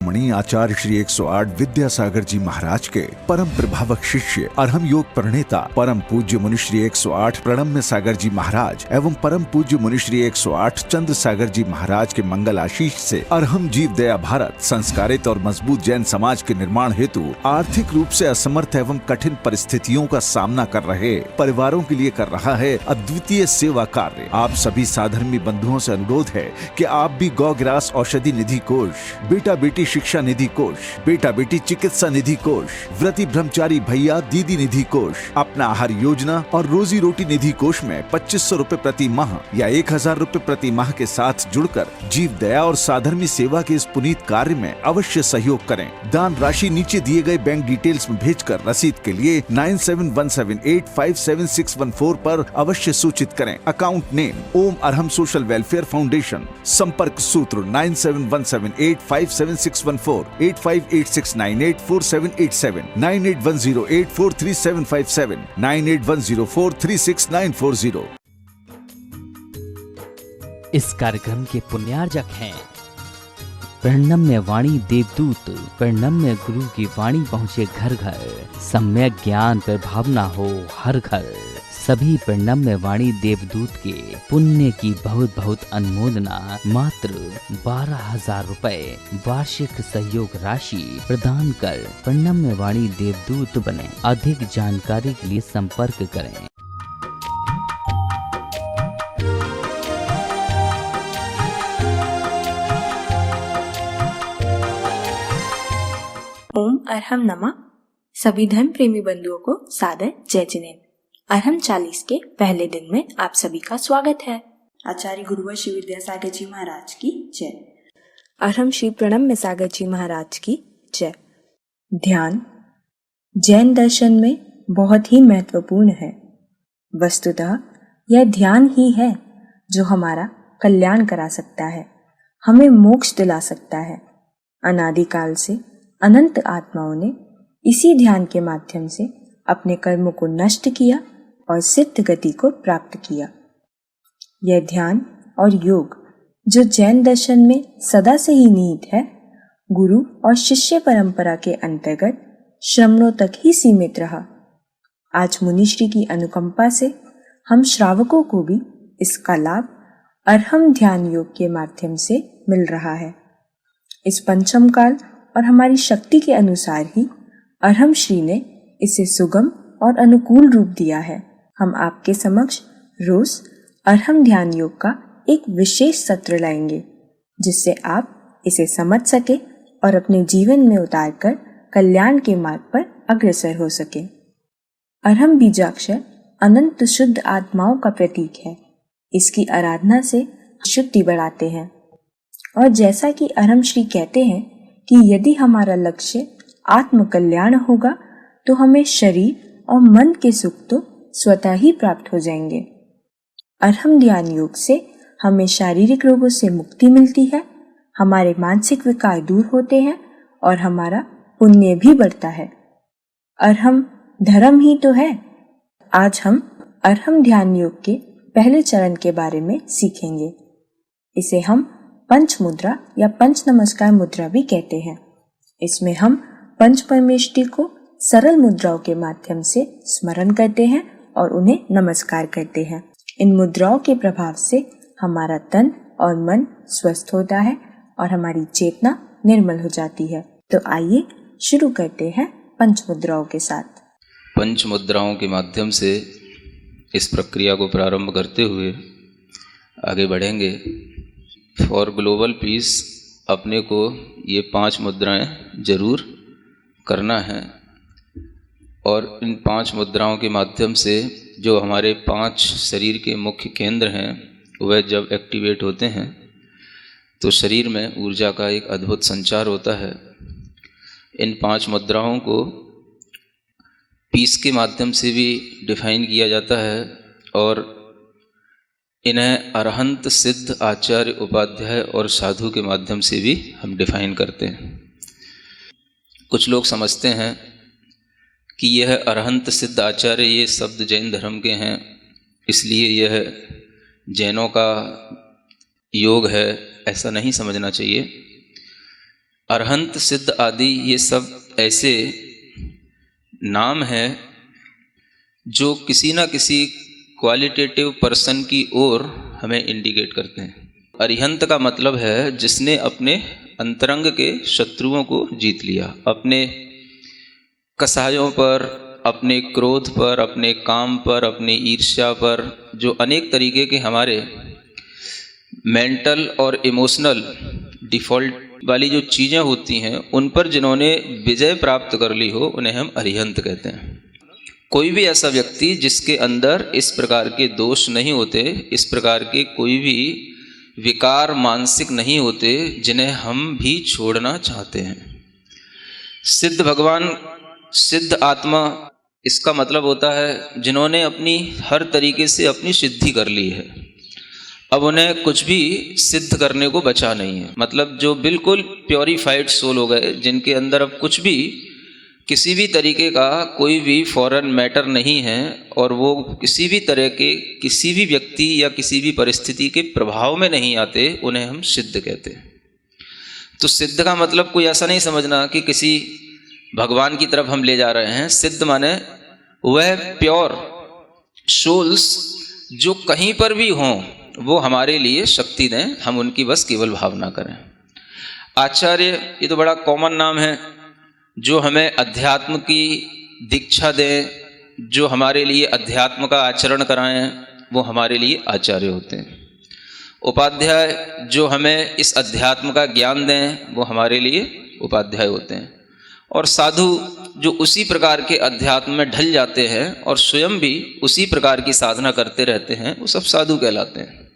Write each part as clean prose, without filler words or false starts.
शिरोमणि आचार्य श्री 108 विद्यासागर जी महाराज के परम प्रभावक शिष्य अरहम योग प्रणेता परम पूज्य मुनि श्री 108 प्रणम्य सागर जी महाराज एवं परम पूज्य मुनि श्री 108 चंद्र सागर जी महाराज के मंगल आशीष से अरहम जीव दया भारत संस्कारित और मजबूत जैन समाज के निर्माण हेतु आर्थिक रूप से असमर्थ एवं कठिन परिस्थितियों का सामना कर रहे परिवारों के लिए कर रहा है अद्वितीय सेवा कार्य। आप सभी साधर्मी बंधुओं से अनुरोध है कि आप भी गौग्रास औषधि निधि कोष, बेटा बेटी शिक्षा निधि कोष, बेटा बेटी चिकित्सा निधि कोष, व्रती ब्रह्मचारी भैया दीदी निधि कोष, अपना आहार योजना और रोजी रोटी निधि कोष में 2500 रूपए प्रति माह या 1000 रूपए प्रति माह के साथ जुड़कर जीव दया और साधर्मी सेवा के इस पुनीत कार्य में अवश्य सहयोग करें। दान राशि नीचे दिए गए बैंक डिटेल्स में भेजकर रसीद के लिए 9717857614 पर अवश्य सूचित करें। अकाउंट नेम ओम अरहम सोशल वेलफेयर फाउंडेशन। संपर्क सूत्र 9717857614, 8586984787, 9810843757, 9810436940। इस कार्यक्रम के पुण्यार्जक हैं प्रणम्य वाणी देवदूत। प्रणम्य गुरु की वाणी पहुँचे घर घर, सम्यक ज्ञान पर भावना हो हर घर। सभी प्रणम्य वाणी देवदूत के पुण्य की बहुत बहुत अनुमोदना मात्र 12,000 रुपए वार्षिक सहयोग राशि प्रदान कर प्रणम्य वाणी देवदूत बने। अधिक जानकारी के लिए संपर्क करें। ओम अरहम नमः। सभी धर्म प्रेमी बंधुओं को सादर जय जिनेन्द्र। अरहम 40 के पहले दिन में आप सभी का स्वागत है। आचार्य गुरुवर श्री विद्यासागर जी महाराज की जय। अरहम श्री प्रणम्य सागर जी महाराज की जय। ध्यान जैन दर्शन में बहुत ही महत्वपूर्ण है। वस्तुतः यह ध्यान ही है जो हमारा कल्याण करा सकता है, हमें मोक्ष दिला सकता है। अनादिकाल से अनंत आत्माओं ने इसी ध्यान के माध्यम से अपने कर्मों को नष्ट किया और सिद्ध गति को प्राप्त किया। यह ध्यान और योग जो जैन दर्शन में सदा से ही निहित है, गुरु और शिष्य परंपरा के अंतर्गत श्रमणों तक ही सीमित रहा। आज मुनिश्री की अनुकंपा से हम श्रावकों को भी इसका लाभ अरहम ध्यान योग के माध्यम से मिल रहा है। इस पंचम काल और हमारी शक्ति के अनुसार ही अरहम श्री ने इसे सुगम और अनुकूल रूप दिया है। हम आपके समक्ष रोज अरहम ध्यान योग का एक विशेष सत्र लाएंगे, जिससे आप इसे समझ सके और अपने जीवन में उतारकर कल्याण के मार्ग पर अग्रसर हो सके। अरहम बीजाक्षर अनंत शुद्ध आत्माओं का प्रतीक है। इसकी आराधना से शुद्धि बढ़ाते हैं। और जैसा कि अरहम श्री कहते हैं कि यदि हमारा लक्ष्य आत्म कल्याण होगा तो हमें शरीर और मन के सुख तो स्वतः ही प्राप्त हो जाएंगे। अरहम ध्यान योग से हमें शारीरिक रोगों से मुक्ति मिलती है, हमारे मानसिक विकार दूर होते हैं और हमारा पुण्य भी बढ़ता है। अरहम धर्म ही तो है। आज हम अरहम ध्यान योग के पहले चरण के बारे में सीखेंगे। इसे हम पंच मुद्रा या पंच नमस्कार मुद्रा भी कहते हैं। इसमें हम पंच परमेष्टि को सरल मुद्राओं के माध्यम से स्मरण करते हैं और उन्हें नमस्कार करते हैं। इन मुद्राओं के प्रभाव से हमारा तन और मन स्वस्थ होता है और हमारी चेतना निर्मल हो जाती है। तो आइए शुरू करते हैं पंच मुद्राओं के साथ। पंच मुद्राओं के माध्यम से इस प्रक्रिया को प्रारंभ करते हुए आगे बढ़ेंगे। फॉर ग्लोबल पीस अपने को ये 5 मुद्राएं जरूर करना है और इन 5 मुद्राओं के माध्यम से जो हमारे 5 शरीर के मुख्य केंद्र हैं वह जब एक्टिवेट होते हैं तो शरीर में ऊर्जा का एक अद्भुत संचार होता है। इन 5 मुद्राओं को पीस के माध्यम से भी डिफाइन किया जाता है और इन्हें अरहंत सिद्ध आचार्य उपाध्याय और साधु के माध्यम से भी हम डिफाइन करते हैं। कुछ लोग समझते हैं कि यह अरहंत सिद्ध आचार्य ये शब्द जैन धर्म के हैं, इसलिए यह जैनों का योग है। ऐसा नहीं समझना चाहिए। अरहंत, सिद्ध आदि ये सब ऐसे नाम हैं जो किसी ना किसी क्वालिटेटिव पर्सन की ओर हमें इंडिकेट करते हैं। अरिहंत का मतलब है जिसने अपने अंतरंग के शत्रुओं को जीत लिया, अपने कसायों पर, अपने क्रोध पर, अपने काम पर, अपनी ईर्ष्या पर, जो अनेक तरीके के हमारे मेंटल और इमोशनल डिफ़ॉल्ट वाली जो चीज़ें होती हैं उन पर जिन्होंने विजय प्राप्त कर ली हो उन्हें हम अरिहंत कहते हैं। कोई भी ऐसा व्यक्ति जिसके अंदर इस प्रकार के दोष नहीं होते, इस प्रकार के कोई भी विकार मानसिक नहीं होते जिन्हें हम भी छोड़ना चाहते हैं। सिद्ध भगवान, सिद्ध आत्मा, इसका मतलब होता है जिन्होंने अपनी हर तरीके से अपनी सिद्धि कर ली है, अब उन्हें कुछ भी सिद्ध करने को बचा नहीं है। मतलब जो बिल्कुल प्योरीफाइड सोल हो गए, जिनके अंदर अब कुछ भी किसी भी तरीके का कोई भी फॉरेन मैटर नहीं है और वो किसी भी तरह के किसी भी व्यक्ति या किसी भी परिस्थिति के प्रभाव में नहीं आते, उन्हें हम सिद्ध कहते हैं। तो सिद्ध का मतलब कोई ऐसा नहीं समझना कि किसी भगवान की तरफ हम ले जा रहे हैं। सिद्ध माने वह प्योर सोल्स जो कहीं पर भी हों वो हमारे लिए शक्ति दें, हम उनकी बस केवल भावना करें। आचार्य, ये तो बड़ा कॉमन नाम है, जो हमें अध्यात्म की दीक्षा दें, जो हमारे लिए अध्यात्म का आचरण कराएं, वो हमारे लिए आचार्य होते हैं। उपाध्याय, जो हमें इस अध्यात्म का ज्ञान दें, वो हमारे लिए उपाध्याय होते हैं। और साधु, जो उसी प्रकार के अध्यात्म में ढल जाते हैं और स्वयं भी उसी प्रकार की साधना करते रहते हैं, वो सब साधु कहलाते हैं।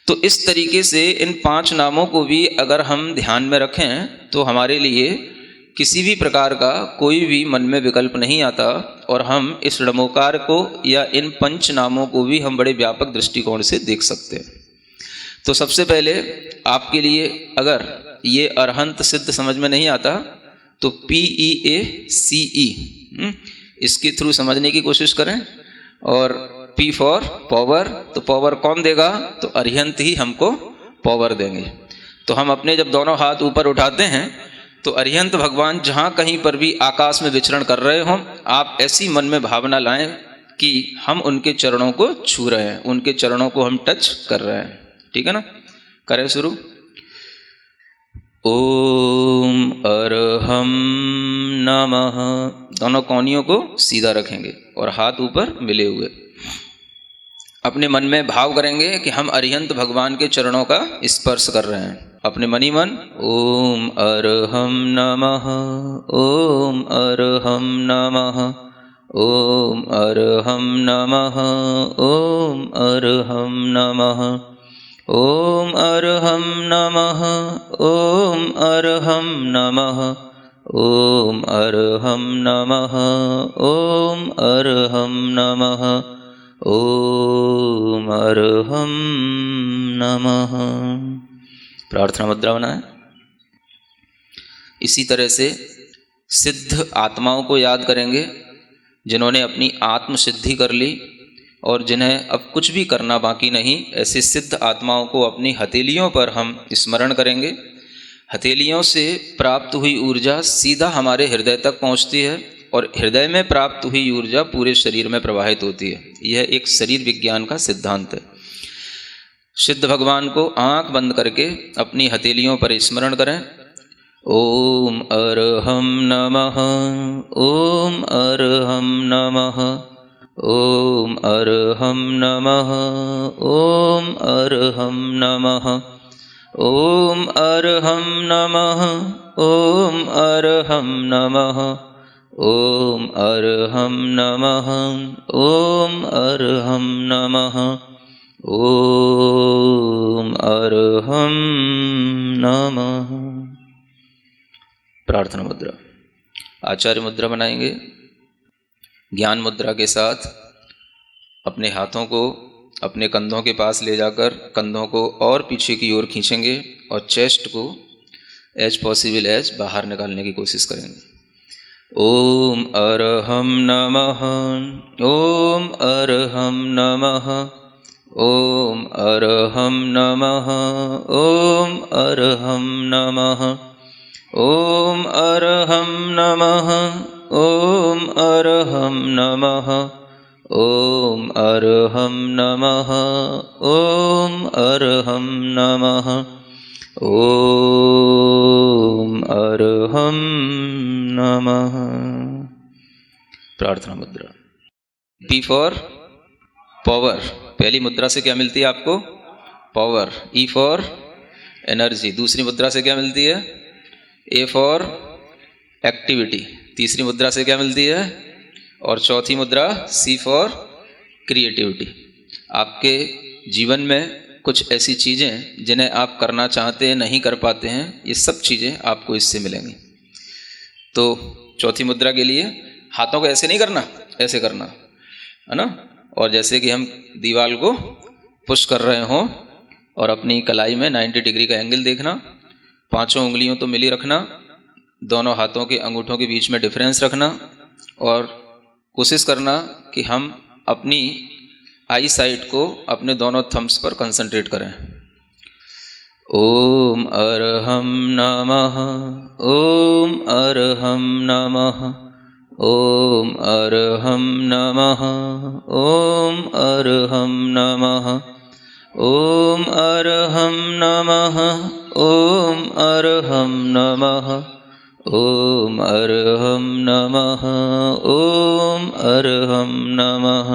तो इस तरीके से इन 5 नामों को भी अगर हम ध्यान में रखें तो हमारे लिए किसी भी प्रकार का कोई भी मन में विकल्प नहीं आता और हम इस णमोकार को या इन 5 नामों को भी हम बड़े व्यापक दृष्टिकोण से देख सकते हैं। तो सबसे पहले आपके लिए अगर ये अरहंत सिद्ध समझ में नहीं आता तो PEACE इसके थ्रू समझने की कोशिश करें। और P फॉर पावर, तो पावर कौन देगा? तो अरिहंत ही हमको पावर देंगे। तो हम अपने जब दोनों हाथ ऊपर उठाते हैं तो अरिहंत भगवान जहाँ कहीं पर भी आकाश में विचरण कर रहे हों, आप ऐसी मन में भावना लाएं कि हम उनके चरणों को छू रहे हैं, उनके चरणों को हम टच कर रहे हैं। ठीक है ना? करें शुरू। ओम अरहम नमः। दोनों कोहनियों को सीधा रखेंगे और हाथ ऊपर मिले हुए। अपने मन में भाव करेंगे कि हम अरिहंत भगवान के चरणों का स्पर्श कर रहे हैं। अपने मनी मन ओम अरहम नमः, ओम अरहम नमः, ओम अरहम नमः, ओम अरहम नमः, ओम अरहम नमः, ओम अरहम नमः, ओम अरहम नमः, ओम अरहम नमः, ओम अरहम नमः। प्रार्थना मुद्रा बनाएं। इसी तरह से सिद्ध आत्माओं को याद करेंगे जिन्होंने अपनी आत्म सिद्धि कर ली और जिन्हें अब कुछ भी करना बाकी नहीं। ऐसे सिद्ध आत्माओं को अपनी हथेलियों पर हम स्मरण करेंगे। हथेलियों से प्राप्त हुई ऊर्जा सीधा हमारे हृदय तक पहुंचती है और हृदय में प्राप्त हुई ऊर्जा पूरे शरीर में प्रवाहित होती है। यह एक शरीर विज्ञान का सिद्धांत है। सिद्ध भगवान को आंख बंद करके अपनी हथेलियों पर स्मरण करें। ओम अरहम नमः, ओम अरहम नमः, ओम अरहम नमः, ओम अरहम नमः, ओम अरहम नमः, ओम अरहम नमः, ओम अरहम नमः, ओम अरहम नमः, ओम अरहम नमः। प्रार्थना मुद्रा। आचार्य मुद्रा बनाएंगे। ज्ञान मुद्रा के साथ अपने हाथों को अपने कंधों के पास ले जाकर कंधों को और पीछे की ओर खींचेंगे और चेस्ट को एज पॉसिबल एज बाहर निकालने की कोशिश करेंगे। ओम अरहम नमः, ओम अरहम नमः, ओम अरहम नमः, ओम अरहम नमः, ओम अर्हं नमः। ओम अर्हं नमः। ओम अर्हं नमः। ओम अर्हं नमः। ओम अर्हं नमः। प्रार्थना मुद्रा। P for power. पहली मुद्रा से क्या मिलती है आपको? पावर। E for energy. दूसरी मुद्रा से क्या मिलती है? A for activity. तीसरी मुद्रा से क्या मिलती है? और चौथी मुद्रा सी फॉर क्रिएटिविटी। आपके जीवन में कुछ ऐसी चीज़ें जिन्हें आप करना चाहते हैं नहीं कर पाते हैं, ये सब चीज़ें आपको इससे मिलेंगी। तो चौथी मुद्रा के लिए हाथों को ऐसे नहीं करना, ऐसे करना है ना। और जैसे कि हम दीवार को पुश कर रहे हों और अपनी कलाई में 90 डिग्री का एंगल देखना, पांचों उंगलियों तो मिली रखना, दोनों हाथों के अंगूठों के बीच में डिफरेंस रखना और कोशिश करना कि हम अपनी आई साइट को अपने दोनों थम्स पर कंसंट्रेट करें। ओम अर्हं नमः। ओम अर्हं नमः। ओम अर्हं नमः। ओम अर्हं नमः। ओम अर्हं नमः। ओम अर्हं नमः। ओम अर्हं नमः। ओम अर्हं नमः।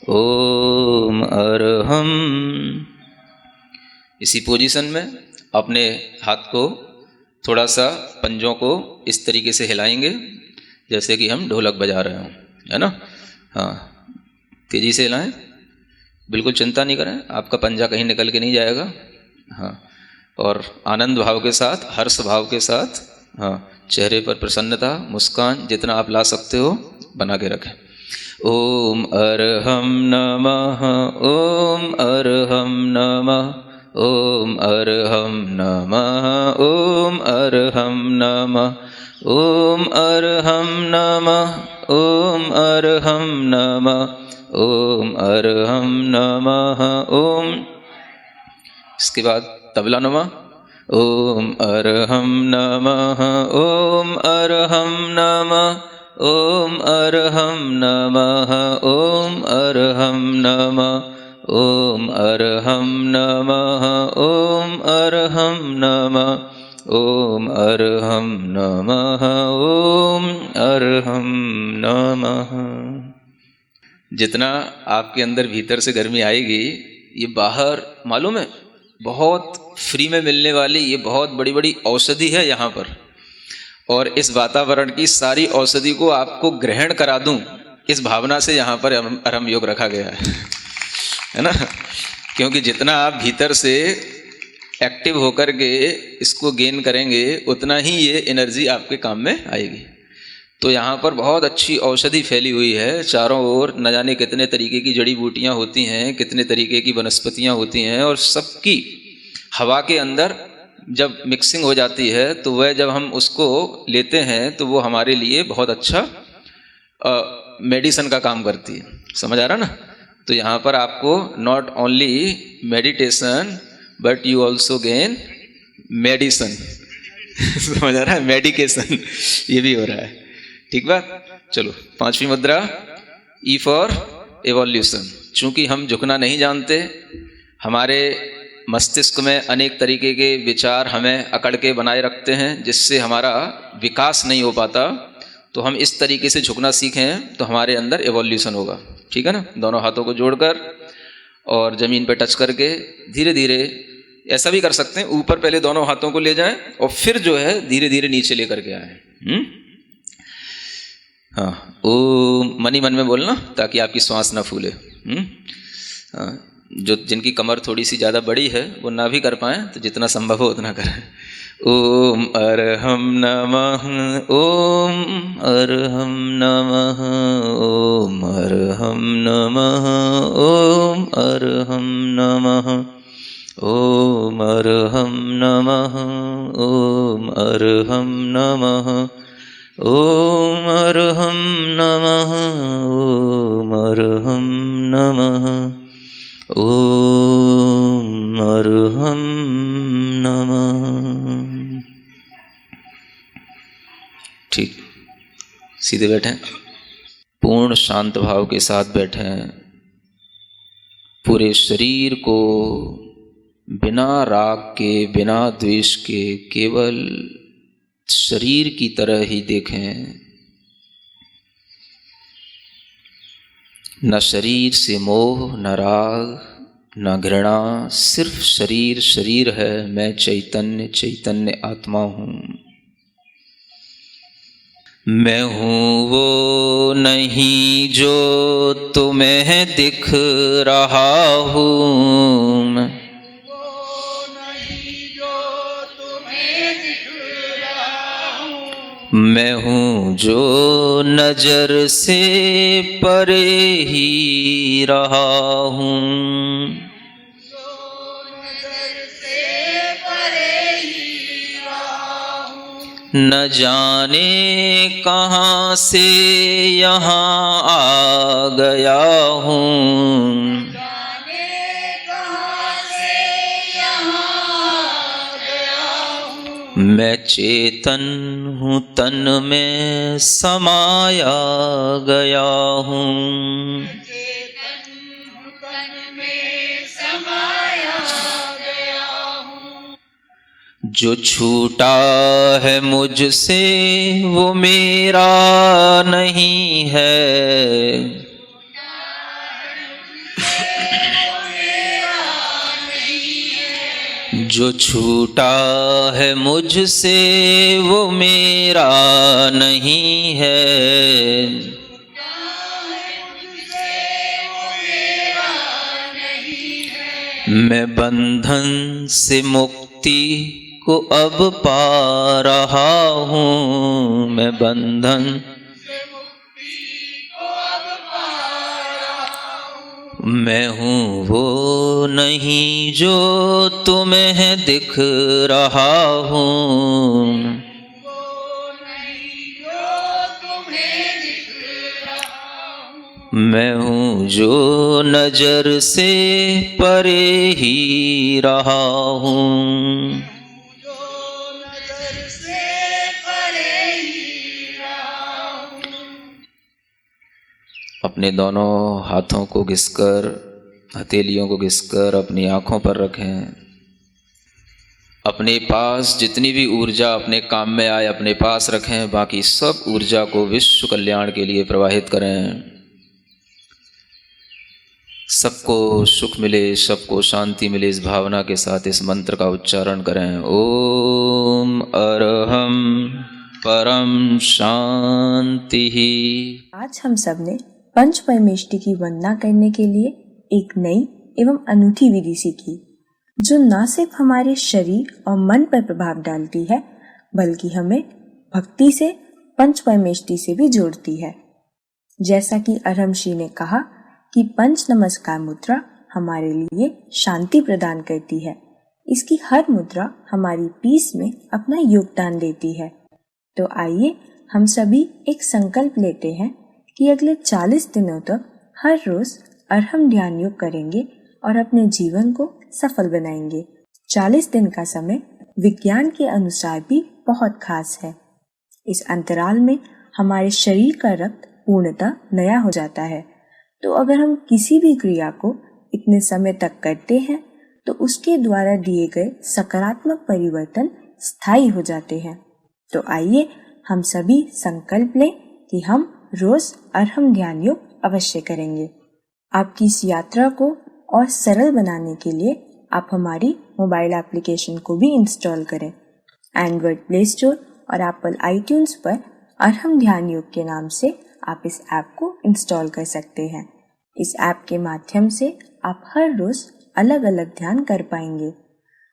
ओम अर्हं। इसी पोजीशन में अपने हाथ को थोड़ा सा पंजों को इस तरीके से हिलाएंगे जैसे कि हम ढोलक बजा रहे हों, है ना। हाँ, तेजी से हिलाएं, बिल्कुल चिंता नहीं करें, आपका पंजा कहीं निकल के नहीं जाएगा। हाँ, और आनंद भाव के साथ, हर्ष भाव के साथ, हाँ, चेहरे पर प्रसन्नता, मुस्कान जितना आप ला सकते हो बना के रखें। ओम अर्हं नमः। ओम अर्हं नमः। ओम अर्हं नमः। ओम अर्हं नमः। ओम अर्हं नमः। ओम अर्हं नमः। ओम अर्हं नमः। ओम। इसके बाद तबला नुमा। ओम अर्हं नमः। ओम अर्हं नमः। ओम अर्हं नमः। ओम अर्हं नमः। ओम अर्हं नमः। ओम अर्हं नमः। ओम अर्हं नमः। ओम अर्हं नमः। जितना आपके अंदर भीतर से गर्मी आएगी, ये बाहर मालूम है बहुत फ्री में मिलने वाली ये बहुत बड़ी बड़ी औषधि है यहाँ पर। और इस वातावरण की सारी औषधि को आपको ग्रहण करा दूं, इस भावना से यहाँ पर अर्हं योग रखा गया है ना। क्योंकि जितना आप भीतर से एक्टिव होकर के इसको गेन करेंगे उतना ही ये एनर्जी आपके काम में आएगी। तो यहाँ पर बहुत अच्छी औषधि फैली हुई है चारों ओर, न जाने कितने तरीके की जड़ी बूटियाँ होती हैं, कितने तरीके की वनस्पतियाँ होती हैं, और सबकी हवा के अंदर जब मिक्सिंग हो जाती है तो वह जब हम उसको लेते हैं तो वो हमारे लिए बहुत अच्छा मेडिसिन का काम करती है। समझ आ रहा ना। तो यहाँ पर आपको not only meditation but you also gain medicine. समझ आ रहा है, मेडिकेशन ये भी हो रहा है। ठीक बात। चलो, पांचवी मुद्रा ई फॉर एवोल्यूशन। चूंकि हम झुकना नहीं जानते, हमारे मस्तिष्क में अनेक तरीके के विचार हमें अकड़ के बनाए रखते हैं जिससे हमारा विकास नहीं हो पाता, तो हम इस तरीके से झुकना सीखें तो हमारे अंदर एवोल्यूशन होगा। ठीक है ना। दोनों हाथों को जोड़कर और ज़मीन पर टच करके धीरे धीरे ऐसा भी कर सकते हैं, ऊपर पहले दोनों हाथों को ले जाएं और फिर जो है धीरे धीरे नीचे लेकर के आए। हाँ, ओम मनी मन में बोलना ताकि आपकी श्वास ना फूले। हाँ, जो जिनकी कमर थोड़ी सी ज़्यादा बड़ी है वो ना भी कर पाएँ तो जितना संभव हो उतना करें। ओम अर्हं नमः। ओम अर्हं नमः। ओम अर्हं नमः। ओम अर्हं नमः। ओम अर्हं नमः। ओम अर्हं नमः। ओम अर्हं नमः। ओम अर्हं नमः। ओम अर्हं नमः। ठीक, सीधे बैठें, पूर्ण शांत भाव के साथ बैठें। पूरे शरीर को बिना राग के, बिना द्वेष के, केवल शरीर की तरह ही देखें। न शरीर से मोह, न राग, न घृणा, सिर्फ शरीर शरीर है। मैं चैतन्य चैतन्य आत्मा हूँ। मैं हूँ वो नहीं जो तुम्हें दिख रहा हूँ। मैं हूँ जो नजर से परे ही रहा हूँ। न जाने कहाँ से यहाँ आ गया हूँ। मैं चेतन हूँ, तन में समाया गया हूँ। जो छूटा है मुझसे वो मेरा नहीं है। जो छूटा है मुझसे वो मेरा नहीं है। मैं बंधन से मुक्ति को अब पा रहा हूँ। मैं बंधन मैं हूँ वो नहीं जो तुम्हें दिख रहा हूँ। मैं हूँ जो नजर से परे ही रहा हूँ। अपने दोनों हाथों को घिसकर, हथेलियों को घिसकर अपनी आँखों पर रखें। अपने पास जितनी भी ऊर्जा अपने काम में आए अपने पास रखें। बाकी सब ऊर्जा को विश्व कल्याण के लिए प्रवाहित करें। सबको सुख मिले, सबको शांति मिले, इस भावना के साथ इस मंत्र का उच्चारण करें। ओम अरहम परम शांति। आज हम सब ने पंच परमेष्टि की वंदना करने के लिए एक नई एवं अनूठी विधि सीखी, जो न सिर्फ हमारे शरीर और मन पर प्रभाव डालती है, बल्कि हमें भक्ति से पंच परमेष्टि से भी जोड़ती है। जैसा कि अरहमश्री ने कहा कि पंच नमस्कार मुद्रा हमारे लिए शांति प्रदान करती है। इसकी हर मुद्रा हमारी पीस में अपना योगदान देती है। तो आइए हम सभी एक संकल्प लेते हैं कि अगले 40 दिनों तक हर रोज अरहम ध्यान योग करेंगे और अपने जीवन को सफल बनाएंगे। 40 दिन का समय विज्ञान के अनुसार भी बहुत खास है। इस अंतराल में हमारे शरीर का रक्त पूर्णतः नया हो जाता है। तो अगर हम किसी भी क्रिया को इतने समय तक करते हैं तो उसके द्वारा दिए गए सकारात्मक परिवर्तन स्थायी हो जाते हैं। तो आइए हम सभी संकल्प लें कि हम रोज अरहम ध्यान योग अवश्य करेंगे। आपकी इस यात्रा को और सरल बनाने के लिए आप हमारी मोबाइल एप्लीकेशन को भी इंस्टॉल करें। एंड्रॉइड प्ले स्टोर और एप्पल आईट्यून्स पर अरहम ध्यान योग के नाम से आप इस ऐप को इंस्टॉल कर सकते हैं। इस ऐप के माध्यम से आप हर रोज अलग अलग ध्यान कर पाएंगे।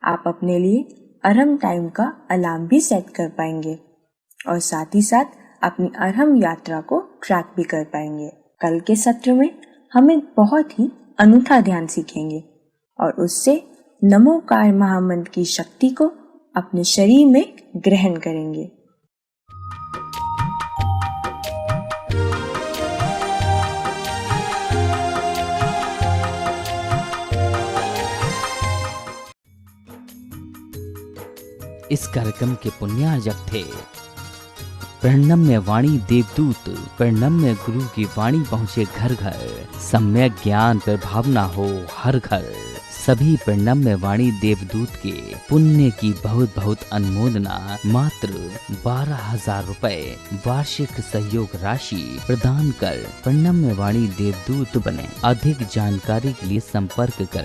आप अपने लिए अरहम टाइम का अलार्म भी सेट कर पाएंगे और साथ ही साथ अपनी अरहम यात्रा को ट्रैक भी कर पाएंगे। कल के सत्र में हम एक बहुत ही अनूठा ध्यान सीखेंगे और उससे नमोकार महामंत्र की शक्ति को अपने शरीर में ग्रहण करेंगे। इस कार्यक्रम के पुण्यार्जक थे प्रणम्य वाणी देवदूत, प्रणम्य गुरु की वाणी पहुँचे घर घर, सम्यक ज्ञान पर भावना हो हर घर। सभी प्रणम्य वाणी देवदूत के पुण्य की बहुत बहुत अनुमोदना मात्र 12,000 रुपए वार्षिक सहयोग राशि प्रदान कर प्रणम्य वाणी देवदूत बने। अधिक जानकारी के लिए संपर्क करें।